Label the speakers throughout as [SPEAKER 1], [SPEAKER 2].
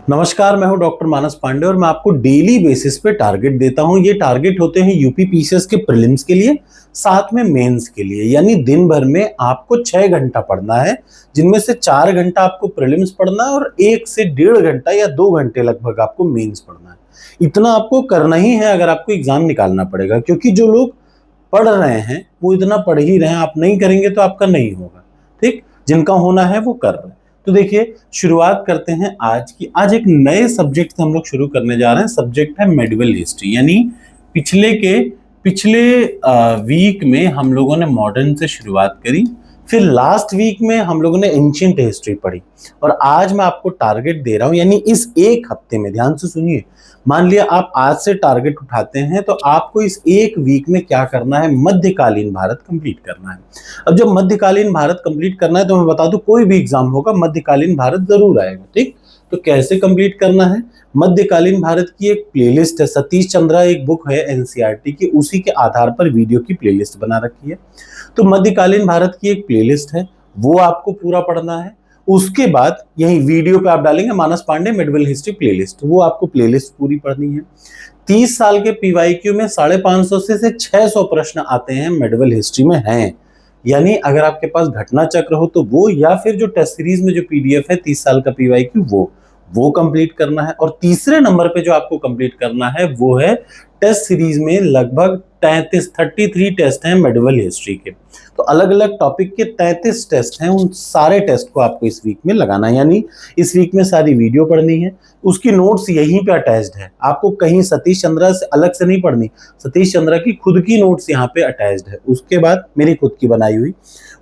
[SPEAKER 1] नमस्कार, मैं हूं डॉक्टर मानस पांडे और मैं आपको डेली बेसिस पे टारगेट देता हूं। ये टारगेट होते हैं यूपी पीसीएस के प्रीलिम्स के लिए, साथ में मेंस के लिए। यानी दिन भर में आपको 6 घंटा पढ़ना है, जिनमें से 4 घंटा आपको प्रीलिम्स पढ़ना है और 1 से 1.5 घंटा या 2 घंटे लगभग आपको मेंस पढ़ना है। इतना आपको करना ही है अगर आपको एग्जाम निकालना पड़ेगा, क्योंकि जो लोग पढ़ रहे हैं वो इतना पढ़ ही रहे हैं। आप नहीं करेंगे तो आपका नहीं होगा। ठीक, जिनका होना है वो कर रहे हैं। तो देखिए, शुरुआत करते हैं आज की। आज एक नए सब्जेक्ट से हम लोग शुरू करने जा रहे हैं। सब्जेक्ट है मेडिवल हिस्ट्री। यानी पिछले वीक में हम लोगों ने मॉडर्न से शुरुआत करी, फिर लास्ट वीक में हम लोगों ने एंशिएंट हिस्ट्री पढ़ी, और आज मैं आपको टारगेट दे रहा हूं। यानी इस एक हफ्ते में, ध्यान से सुनिए, मान लिया आप आज से टारगेट उठाते हैं तो आपको इस एक वीक में क्या करना है, मध्यकालीन भारत कंप्लीट करना है। अब जब मध्यकालीन भारत कंप्लीट करना है तो मैं बता दूं, कोई भी एग्जाम होगा मध्यकालीन भारत जरूर आएगा। ठीक, तो कैसे कंप्लीट करना है? मध्यकालीन भारत की एक प्लेलिस्ट है, सतीश चंद्रा एक बुक है एनसीईआरटी की, उसी के आधार पर वीडियो की प्लेलिस्ट बना रखी है। तो मध्यकालीन भारत की एक प्लेलिस्ट है, वो आपको पूरा पढ़ना है। उसके बाद यही वीडियो पे आप डालेंगे मानस पांडे मेडिवल हिस्ट्री प्लेलिस्ट, वो आपको प्लेलिस्ट पूरी पढ़नी है। 30 साल के पीवाईक्यू में 550 से 600 प्रश्न आते हैं, मेडिवल हिस्ट्री में हैं। यानी अगर आपके पास घटना चक्र हो तो वो, या फिर जो टेस्ट सीरीज में जो पीडीएफ है 30 साल का पीवाईक्यू, वो कंप्लीट करना है। और तीसरे नंबर पे जो आपको कंप्लीट करना है वो है टेस्ट सीरीज में लगभग 33 टेस्ट हैं मेडिवल हिस्ट्री के। तो अलग अलग टॉपिक के 33 टेस्ट हैं, उन सारे टेस्ट को आपको इस वीक में लगाना है। यानी इस वीक में सारी वीडियो पढ़नी है, उसकी नोट्स यहीं पे अटैच्ड है। आपको कहीं सतीश चंद्रा से अलग से नहीं पढ़नी, सतीश चंद्रा की खुद की नोट्स यहाँ पे अटैच्ड है। उसके बाद मेरी खुद की बनाई हुई,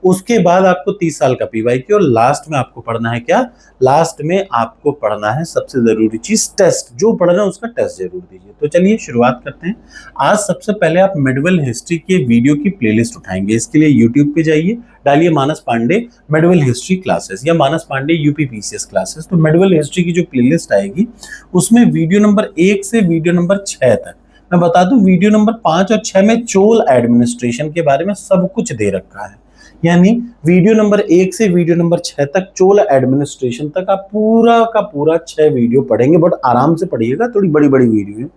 [SPEAKER 1] उसके बाद आपको 30 साल का पीवाईक्यू, और लास्ट में आपको पढ़ना है क्या? लास्ट में आपको पढ़ना है सबसे जरूरी चीज, टेस्ट। जो पढ़ रहे हैं उसका टेस्ट जरूर दीजिए। तो चलिए शुरुआत करते हैं। आज सबसे पहले आप मेडिवल हिस्ट्री के वीडियो की प्लेलिस्ट उठाएंगे। इसके लिए यूट्यूब पे जाइए, डालिए मानस पांडे मेडिवल हिस्ट्री क्लासेस या मानस पांडे यूपी पीसीएस क्लासेस। तो मेडिवल हिस्ट्री की जो प्लेलिस्ट आएगी उसमें वीडियो नंबर 1 से वीडियो नंबर 6 तक, मैं बता दूं, वीडियो नंबर 5 और 6 में चोल एडमिनिस्ट्रेशन के बारे में सब कुछ दे रखा है। यानी वीडियो नंबर 1 से वीडियो नंबर 6 तक, चोल एडमिनिस्ट्रेशन तक आप पूरा का पूरा 6 वीडियो पढ़ेंगे। बट आराम से पढ़िएगा, थोड़ी बड़ी बड़ी वीडियो है।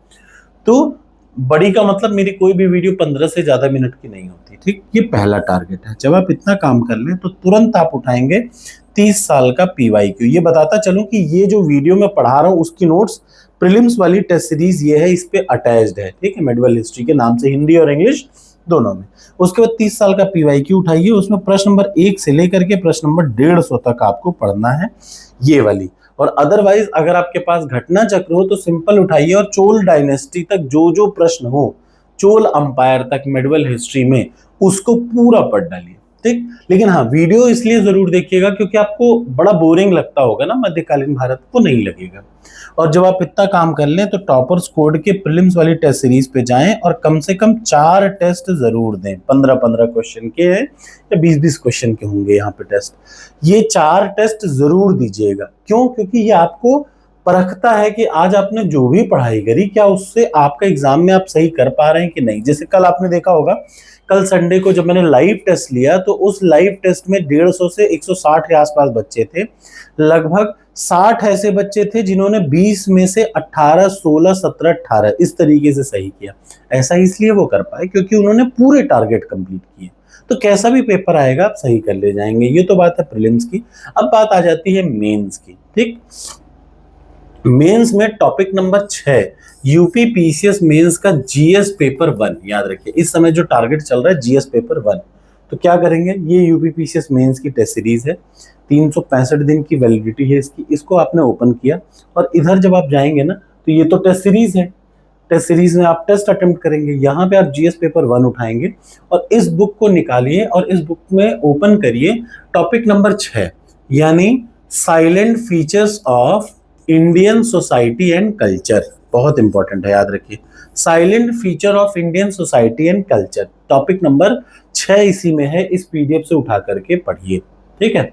[SPEAKER 1] तो बड़ी का मतलब मेरी कोई भी वीडियो 15 से ज्यादा मिनट की नहीं होती। ठीक, ये पहला टारगेट है। जब आप इतना काम कर लें तो तुरंत आप उठाएंगे 30 साल का पीवाईक्यू। ये बताता चलूं कि ये जो वीडियो मैं पढ़ा रहा हूं उसकी नोट्स प्रीलिम्स वाली टेस्ट सीरीज ये है, इस पे अटैच्ड है। ठीक है, मेडिवल हिस्ट्री के नाम से, हिंदी और इंग्लिश दोनों में। उसके बाद 30 साल का पीवाईक्यू उठाइए, उसमें प्रश्न नंबर 1 से लेकर के प्रश्न नंबर 150 तक आपको पढ़ना है, ये वाली। और अदरवाइज अगर आपके पास घटना चक्र हो तो सिंपल उठाइए और चोल डायनेस्टी तक जो जो प्रश्न हो, चोल अंपायर तक मेडिवल हिस्ट्री में, उसको पूरा पढ़ डालिए। ठीक, लेकिन हाँ, वीडियो इसलिए जरूर देखिएगा क्योंकि आपको बड़ा बोरिंग लगता होगा ना मध्यकालीन भारत, को नहीं लगेगा। और जब आप इतना काम कर लें तो टॉपर्स कोड के प्रीलिम्स वाली टेस्ट सीरीज पे जाएं और कम से कम 4 टेस्ट जरूर दें। 15-15 क्वेश्चन के हैं या 20-20 क्वेश्चन के होंगे यहाँ पे टेस्ट। ये 4 टेस्ट जरूर दीजिएगा। क्यों? क्योंकि ये आपको परखता है कि आज आपने जो भी पढ़ाई करी, क्या उससे आपका एग्जाम में आप सही कर पा रहे हैं कि नहीं। जैसे कल आपने देखा होगा, कल संडे को जब मैंने लाइव टेस्ट लिया तो उस लाइव टेस्ट में 150 से 160 के आसपास बच्चे थे। लगभग 60 ऐसे बच्चे थे जिन्होंने 20 में से 18, 16, 17, 18 इस तरीके से सही किया। ऐसा इसलिए वो कर पाए क्योंकि उन्होंने पूरे टारगेट कंप्लीट किए। तो कैसा भी पेपर आएगा आप सही कर ले जाएंगे। ये तो बात है प्रीलिम्स की। अब बात आ जाती है मेंस की। ठीक, मेंस में topic number 6, UP PCS mains का जीएस पेपर 1। याद रखिए, इस समय जो टारगेट चल रहा है जीएस पेपर 1। तो क्या करेंगे, ये यूपी पीसीएस मेंस की टेस्ट सीरीज है, 365 दिन की वैलिडिटी है इसकी। इसको आपने ओपन किया और इधर जब आप जाएंगे ना तो ये तो टेस्ट सीरीज है, टेस्ट सीरीज में आप टेस्ट अटेम्प्ट करेंगे। यहाँ पे आप जीएस पेपर 1 उठाएंगे और इस बुक को निकालिए और इस बुक में ओपन करिए टॉपिक नंबर 6, यानी salient features of Indian society and culture. बहुत इंपॉर्टेंट है, याद रखिए, silent feature of Indian society and culture, topic number 6 इसी में है। इस पीडीएफ से उठा करके पढ़िए। ठीक है,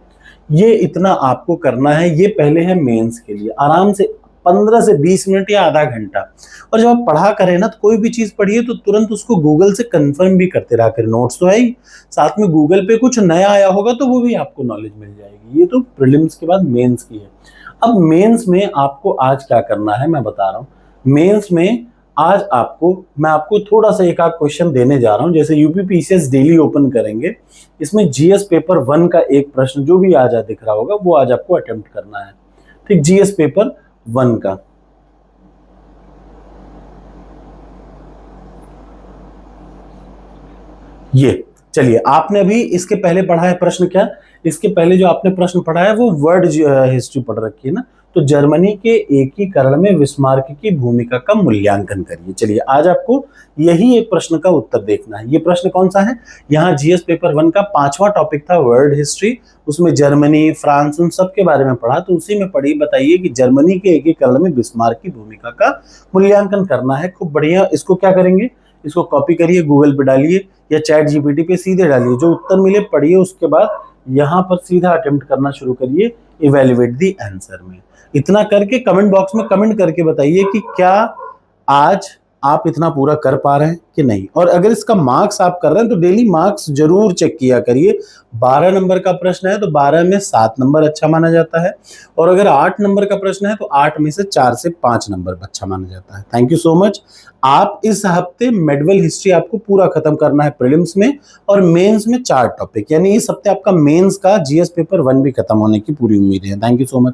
[SPEAKER 1] ये इतना आपको करना है। ये पहले है मेंस के लिए, आराम से 15 से 20 मिनट या आधा घंटा। और जब आप पढ़ा करें ना तो कोई भी चीज पढ़िए तो तुरंत उसको गूगल से कंफर्म भी करते रहा करें। नोट्स तो है ही, साथ में गूगल पे कुछ नया आया होगा तो वो भी आपको नॉलेज मिल जाएगी। ये तो प्रीलिम्स के बाद मेंस की है। अब मेंस में आपको आज क्या करना है मैं बता रहा हूं। मेंस में आज मैं आपको थोड़ा सा एक आध क्वेश्चन देने जा रहा हूं। जैसे यूपी पीसीएस डेली ओपन करेंगे, इसमें जीएस पेपर 1 का एक प्रश्न जो भी आज दिख रहा होगा वो आज आपको अटेम्प्ट करना है। ठीक, जीएस पेपर 1 का। ये चलिए, आपने अभी इसके पहले पढ़ा है प्रश्न क्या? इसके पहले जो आपने प्रश्न पढ़ा है वो वर्ल्ड हिस्ट्री पढ़ रखी है ना। तो जर्मनी के एकीकरण में बिस्मार्क की भूमिका का मूल्यांकन करिए। चलिए, आज आपको यही एक प्रश्न का उत्तर देखना है। ये प्रश्न कौन सा है? यहाँ जीएस पेपर 1 का 5वां टॉपिक था वर्ल्ड हिस्ट्री, उसमें जर्मनी, फ्रांस, उन सब के बारे में पढ़ा। तो उसी में पढ़ी, बताइए कि जर्मनी के एकीकरण में बिस्मार्क की भूमिका का मूल्यांकन करना है। खूब बढ़िया। इसको क्या करेंगे? इसको कॉपी करिए, गूगल पे डालिए या चैट जीपीटी पे सीधे डालिए, जो उत्तर मिले पढ़िए, उसके बाद यहाँ पर सीधा अटेम्प्ट करना शुरू करिए इवेल्युएट द आंसर में। इतना करके कमेंट बॉक्स में कमेंट करके बताइए कि क्या आज आप इतना पूरा कर पा रहे हैं कि नहीं। और अगर इसका मार्क्स आप कर रहे हैं तो डेली मार्क्स जरूर चेक किया करिए। 12 नंबर का प्रश्न है तो 12 में 7 नंबर अच्छा माना जाता है, और अगर 8 नंबर का प्रश्न है तो 8 में से 4 से 5 नंबर अच्छा माना जाता है। Thank you so much. आप इस हफ्ते मेडवल हिस्ट्री आपको पूरा खत्म करना है प्रीलिम्स में, और मेंस में 4 टॉपिक, यानी इस हफ्ते आपका मेंस का जीएस पेपर 1 भी खत्म होने की पूरी उम्मीद है। Thank you so much.